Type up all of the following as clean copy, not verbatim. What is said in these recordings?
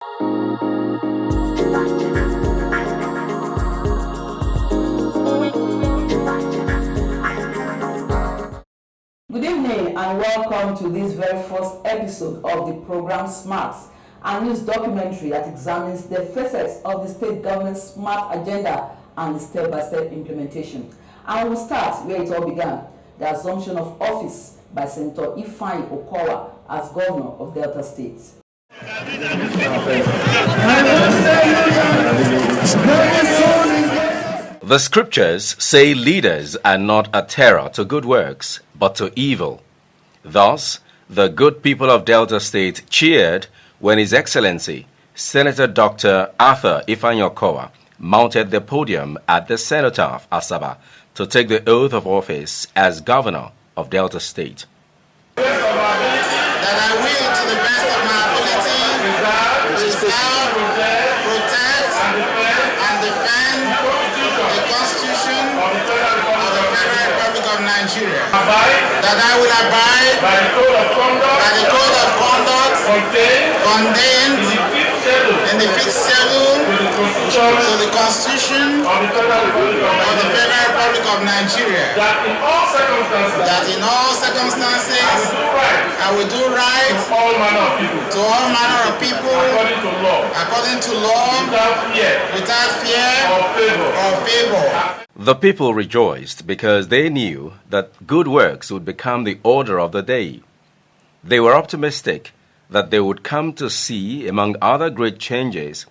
Good evening and welcome to this very first episode of the program SMART, a news documentary that examines the facets of the state government's SMART agenda and the step-by-step implementation. And we'll start where it all began, the assumption of office by Senator Ifeanyi Okowa as governor of Delta State. The scriptures say leaders are not a terror to good works, but to evil. Thus, the good people of Delta State cheered when His Excellency, Senator Dr. Arthur Ifeanyi Okowa, mounted the podium at the Cenotaph, Asaba, to take the oath of office as governor of Delta State. That I will, to the best of my ability, preserve, protect, and defend the Constitution of the Federal Republic of Nigeria. That I will abide by the Code of Conduct contained in the 5th schedule to the Constitution of the Federal Republic of Nigeria. That in all circumstances I will do right to all manner of people according to law without fear or favor. The people rejoiced because they knew that good works would become the order of the day. They were optimistic that they would come to see, among other great changes,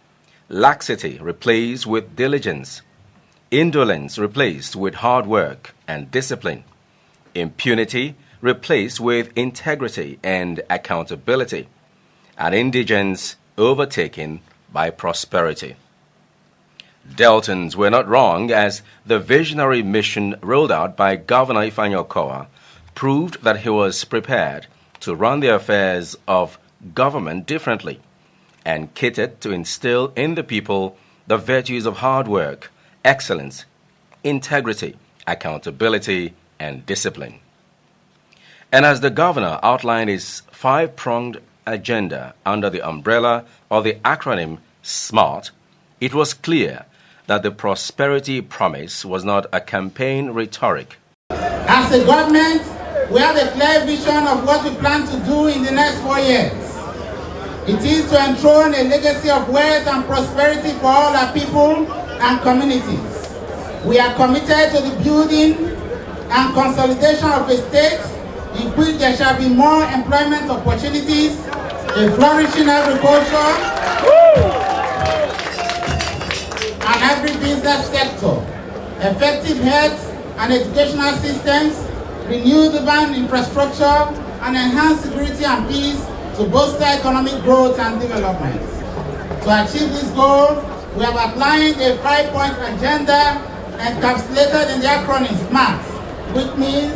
laxity replaced with diligence, indolence replaced with hard work and discipline, impunity replaced with integrity and accountability, and indigence overtaken by prosperity. Deltans were not wrong, as the visionary mission rolled out by Governor Ifeanyi Okowa proved that he was prepared to run the affairs of government differently and catered to instill in the people the virtues of hard work, excellence, integrity, accountability, and discipline. And as the governor outlined his 5-pronged agenda under the umbrella of the acronym SMART, it was clear that the prosperity promise was not a campaign rhetoric. As a government, we have a clear vision of what we plan to do in the next 4 years. It is to enthrone a legacy of wealth and prosperity for all our people and communities. We are committed to the building and consolidation of a state in which there shall be more employment opportunities, a flourishing agriculture, and every business sector, effective health and educational systems, renewed urban infrastructure, and enhanced security and peace to bolster economic growth and development. To achieve this goal, we have outlined a 5-point agenda encapsulated in the acronym SMART, which means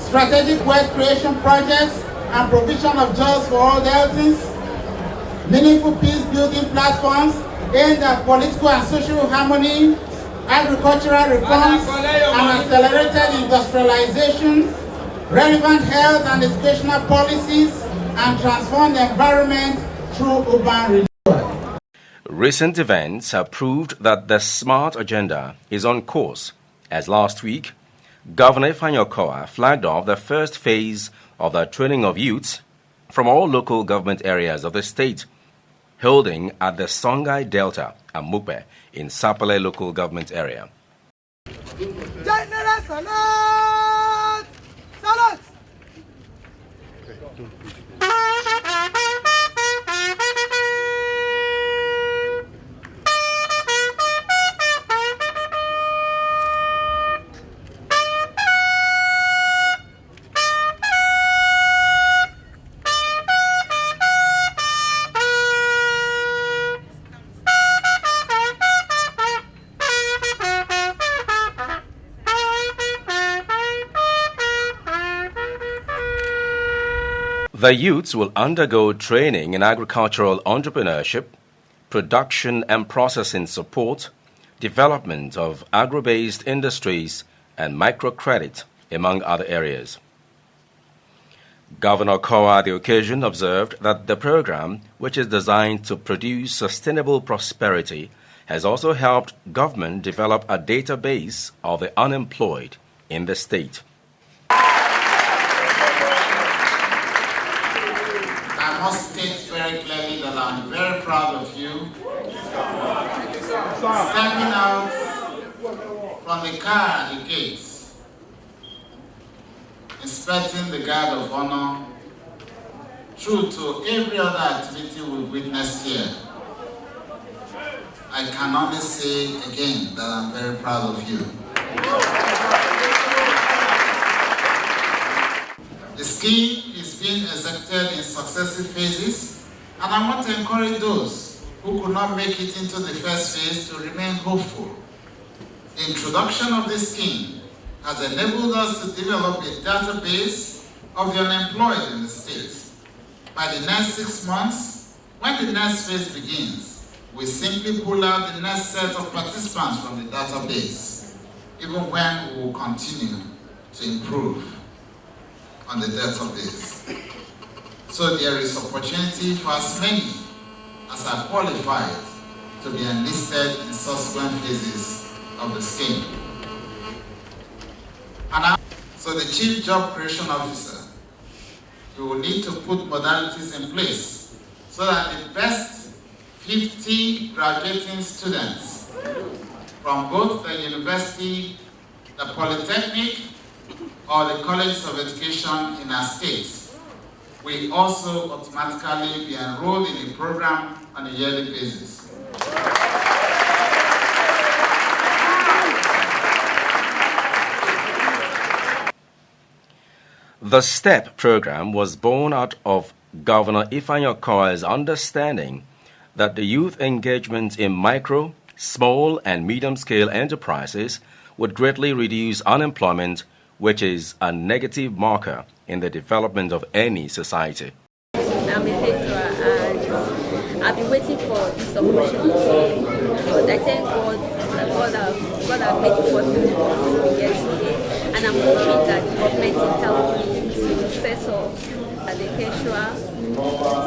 strategic wealth creation projects and provision of jobs for all Deltans, meaningful peace-building platforms aimed at political and social harmony, agricultural reforms and accelerated industrialization, relevant health and educational policies, and transform the environment through urban renewal. Recent events have proved that the SMART agenda is on course, as last week, Governor Ifeanyi Okowa flagged off the first phase of the training of youths from all local government areas of the state, holding at the Songhai Delta and Mukbe in Sapele local government area. General Salat! Salat! The youths will undergo training in agricultural entrepreneurship, production and processing support, development of agro-based industries, and microcredit, among other areas. Governor Kowa at the occasion observed that the program, which is designed to produce sustainable prosperity, has also helped government develop a database of the unemployed in the state. I must state very clearly that I'm very proud of you stepping out from the car at the gates, inspecting the guard of honor, true to every other activity we've witnessed here. I can only say again that I'm very proud of you. The scheme is being executed in successive phases, and I want to encourage those who could not make it into the first phase to remain hopeful. The introduction of this scheme has enabled us to develop a database of the unemployed in the state. By the next 6 months, when the next phase begins, we simply pull out the next set of participants from the database, even when we will continue to improve on the database. So there is opportunity for as many as are qualified to be enlisted in subsequent phases of the scheme. So the Chief Job Creation Officer, you will need to put modalities in place so that the best 50 graduating students from both the university, the polytechnic, or the colleges of education in our states will also automatically be enrolled in the program on a yearly basis. The STEP program was born out of Governor Ifeanyi Okowa's understanding that the youth engagement in micro, small, and medium-scale enterprises would greatly reduce unemployment, which is a negative marker in the development of any society. I'm a caterer and I've been waiting for this opportunity, but I thank God have made it possible for me to be here today, and I'm hoping that the government will help me to set up as a caterer,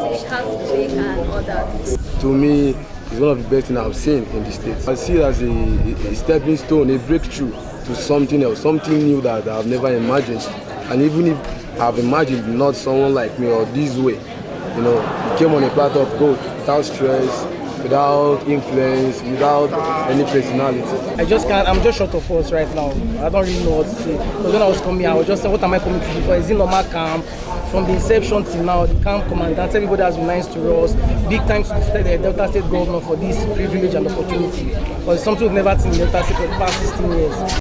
teach how to bake and others. To me, it's one of the best things I've seen in the States. I see it as a stepping stone, a breakthrough to something else, something new that I've never imagined. And even if I've imagined not someone like me or this way, it came on a platter of gold, without stress, without influence, without any personality. I'm just short of words right now. I don't really know what to say. Because when I was coming here, I was just saying, what am I coming to do for? Is it normal camp? From the inception till now, the camp commandant, everybody has been nice to us. Big thanks to the Delta State governor for this privilege and opportunity. Because it's something we've never seen in Delta State for the past 16 years.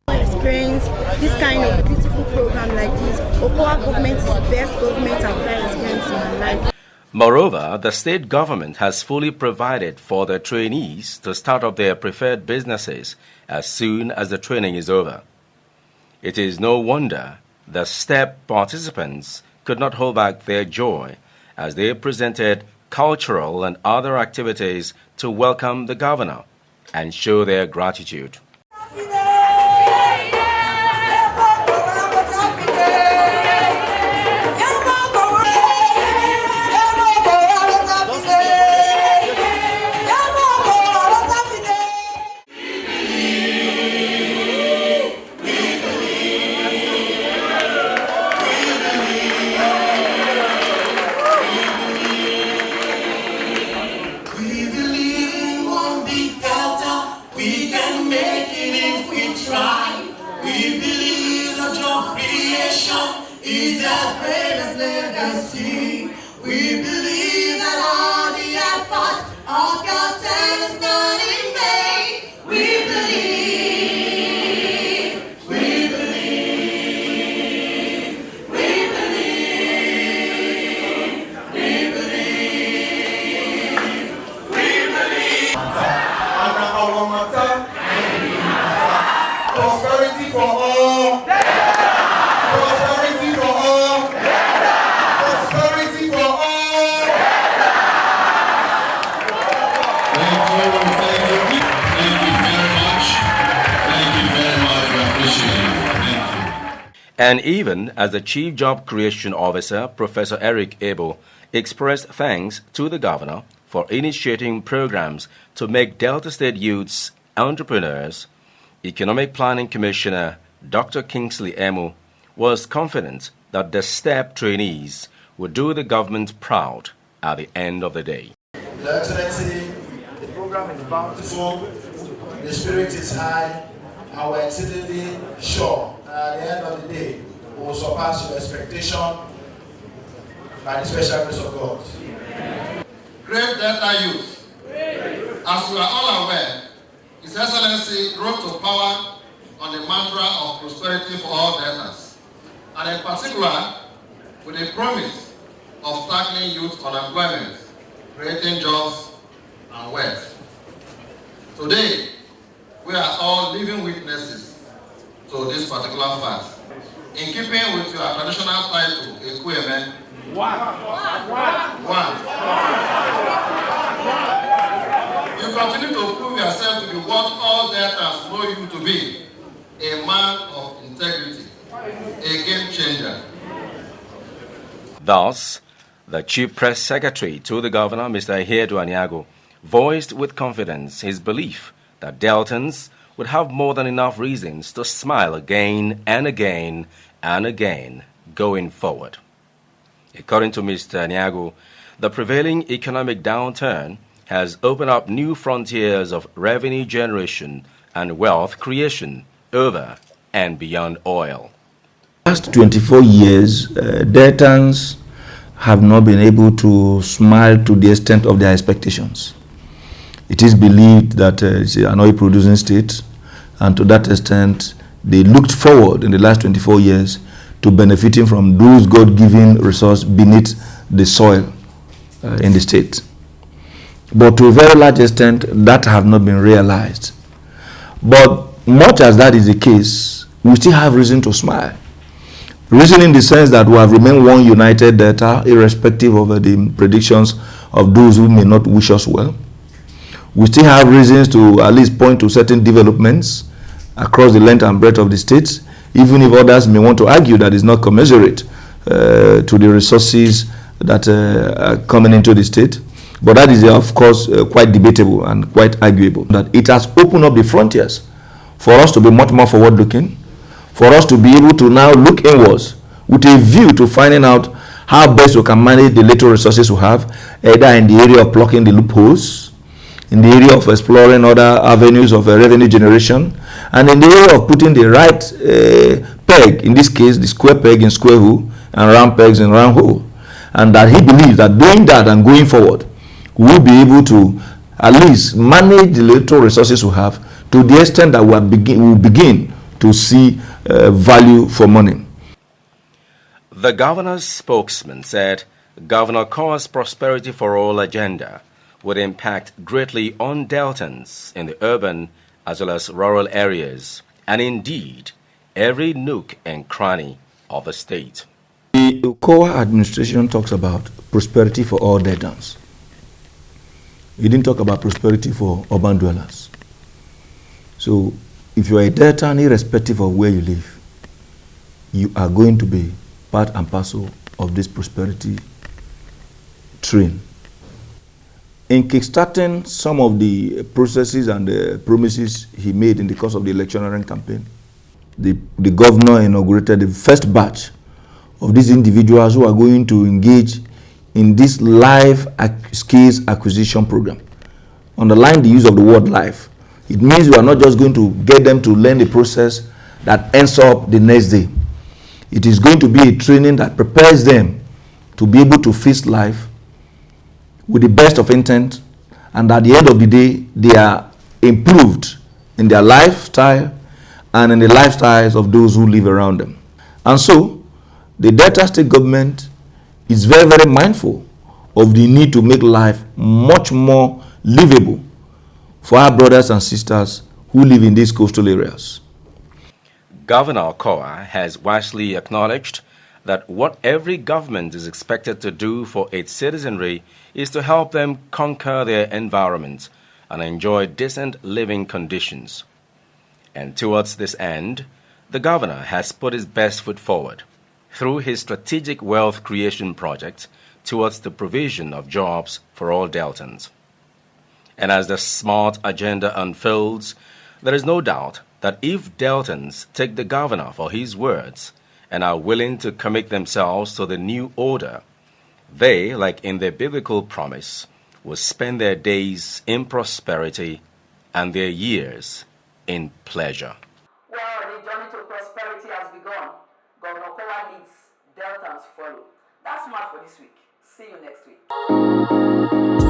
Experience this kind of beautiful program like this. Okowa government is the best government I've ever experienced in my life. Moreover, the state government has fully provided for the trainees to start up their preferred businesses as soon as the training is over. It is no wonder the STEP participants could not hold back their joy as they presented cultural and other activities to welcome the governor and show their gratitude. We can make And even as the Chief Job Creation Officer, Professor Eric Abel, expressed thanks to the governor for initiating programs to make Delta State youths entrepreneurs, Economic Planning Commissioner Dr. Kingsley Emu was confident that the STEP trainees would do the government proud at the end of the day. Your Excellency, the program is bountiful, the spirit is high, and we're exceedingly sure that at the end of the day, we will surpass your expectation by the special grace of God. Great Delta youth, as we are all aware, His Excellency rose to power on the mantra of prosperity for all Deltas, and in particular, with the promise of tackling youth unemployment, creating jobs and wealth. Today, we are all living witnesses to this particular fact. In keeping with your traditional title, Ekweme, one. You continue to prove yourself to be what all Deltas know you to be, a man of integrity, a game changer. Thus, the Chief Press Secretary to the Governor, Mr. Ihiedu Aniago, voiced with confidence his belief that Deltans would have more than enough reasons to smile again and again and again going forward. According to Mr. Aniago, the prevailing economic downturn has opened up new frontiers of revenue generation and wealth creation over and beyond oil. Last 24 years, Deltans have not been able to smile to the extent of their expectations. It is believed that it's an oil-producing state, and to that extent, they looked forward in the last 24 years to benefiting from those God-given resources beneath the soil in the state. But to a very large extent, that have not been realized. But much as that is the case, we still have reason to smile. Reason in the sense that we have remained one united Delta, irrespective of the predictions of those who may not wish us well. We still have reasons to at least point to certain developments across the length and breadth of the state, even if others may want to argue that it's not commensurate to the resources that are coming into the state. But that is, of course, quite debatable and quite arguable. That it has opened up the frontiers for us to be much more forward-looking, for us to be able to now look inwards with a view to finding out how best we can manage the little resources we have, either in the area of plugging the loopholes, in the area of exploring other avenues of revenue generation, and in the area of putting the right peg, in this case, the square peg in square hole, and round pegs in round hole. And that he believes that doing that and going forward, we'll be able to at least manage the little resources we have to the extent that we'll begin to see value for money. The governor's spokesman said Governor Kowa's Prosperity for All agenda would impact greatly on Deltans in the urban as well as rural areas, and indeed every nook and cranny of the state. The Kowa administration talks about prosperity for all Deltans. He didn't talk about prosperity for urban dwellers. So if you are a Deltan, irrespective of where you live, you are going to be part and parcel of this prosperity train. In kickstarting some of the processes and the promises he made in the course of the electioneering campaign, the governor inaugurated the first batch of these individuals who are going to engage in this live skills acquisition program. Underline the use of the word live. It means we are not just going to get them to learn the process that ends up the next day. It is going to be a training that prepares them to be able to face life with the best of intent, and at the end of the day, they are improved in their lifestyle and in the lifestyles of those who live around them. And so, the Delta State government is very, very mindful of the need to make life much more livable for our brothers and sisters who live in these coastal areas. Governor Kowa has wisely acknowledged that what every government is expected to do for its citizenry is to help them conquer their environment and enjoy decent living conditions. And towards this end, the governor has put his best foot forward through his strategic wealth creation project towards the provision of jobs for all Deltans. And as the SMART agenda unfolds, there is no doubt that if Deltans take the governor for his words and are willing to commit themselves to the new order, they, like in their biblical promise, will spend their days in prosperity and their years in pleasure. Well, the journey to prosperity has begun. Governor Kowa leads, Deltans follow. That's SMART for this week. See you next week.